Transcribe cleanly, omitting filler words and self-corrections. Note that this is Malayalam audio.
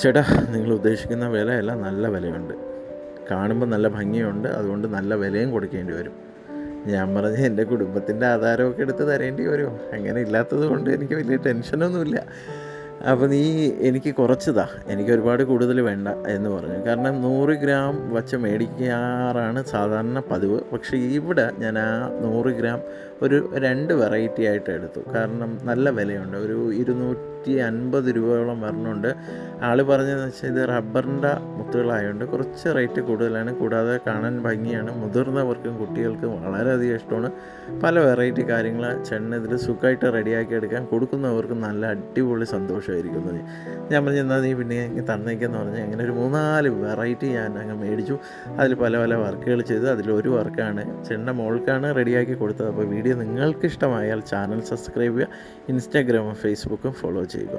ചേട്ടാ, നിങ്ങൾ ഉദ്ദേശിക്കുന്ന വിലയല്ല, നല്ല വിലയുണ്ട്. കാണുമ്പോൾ നല്ല ഭംഗിയുണ്ട്, അതുകൊണ്ട് നല്ല വിലയും കൊടുക്കേണ്ടി വരും. ഞാൻ പറഞ്ഞ് എൻ്റെ കുടുംബത്തിൻ്റെ ആധാരമൊക്കെ എടുത്ത് തരേണ്ടി വരുമോ? അങ്ങനെ ഇല്ലാത്തത് കൊണ്ട് എനിക്ക് വലിയ ടെൻഷനൊന്നുമില്ല. അപ്പോൾ നീ എനിക്ക് കുറച്ച് താ, എനിക്ക് ഒരുപാട് കൂടുതൽ വേണ്ട എന്ന് പറഞ്ഞു. കാരണം 100 ഗ്രാം വച്ച് മേടിക്കാറാണ് സാധാരണ പതിവ്. പക്ഷേ ഇവിടെ ഞാൻ ആ 100 ഗ്രാം ഒരു 2 വെറൈറ്റി ആയിട്ട് എടുത്തു. കാരണം നല്ല വിലയുണ്ട്, ഒരു 250 രൂപയോളം വരണുണ്ട്. ആൾ പറഞ്ഞതെന്ന് വെച്ചാൽ ഇത് റബ്ബറിൻ്റെ മുത്തുകളായതുകൊണ്ട് കുറച്ച് റേറ്റ് കൂടുതലാണ്. കൂടാതെ കാണാൻ ഭംഗിയാണ്, മുതിർന്നവർക്കും കുട്ടികൾക്കും വളരെയധികം ഇഷ്ടമാണ്. പല വെറൈറ്റി കാര്യങ്ങൾ ചേട്ടന് ഇതിൽ സുഖമായിട്ട് റെഡിയാക്കി എടുക്കാൻ, കൊടുക്കുന്നവർക്കും നല്ല അടിപൊളി സന്തോഷമായിരിക്കുന്നത്. ഞാൻ പറഞ്ഞു എന്നാൽ നീ പിന്നെ തന്നേക്കെന്ന് പറഞ്ഞ് അങ്ങനെ ഒരു 3-4 വെറൈറ്റി ഞാൻ അങ്ങ് മേടിച്ചു. അതിൽ പല പല വർക്കുകൾ ചെയ്തു. അതിലൊരു വർക്കാണ് ചേട്ടൻ്റെ മോൾക്കാണ് റെഡിയാക്കി കൊടുത്തത്. അപ്പോൾ വീഡിയോ നിങ്ങൾക്ക് ഇഷ്ടമായാൽ ചാനൽ സബ്സ്ക്രൈബ് ചെയ്യുക, ഇൻസ്റ്റാഗ്രാമും ഫേസ്ബുക്കും ഫോളോ ചെയ്യുക.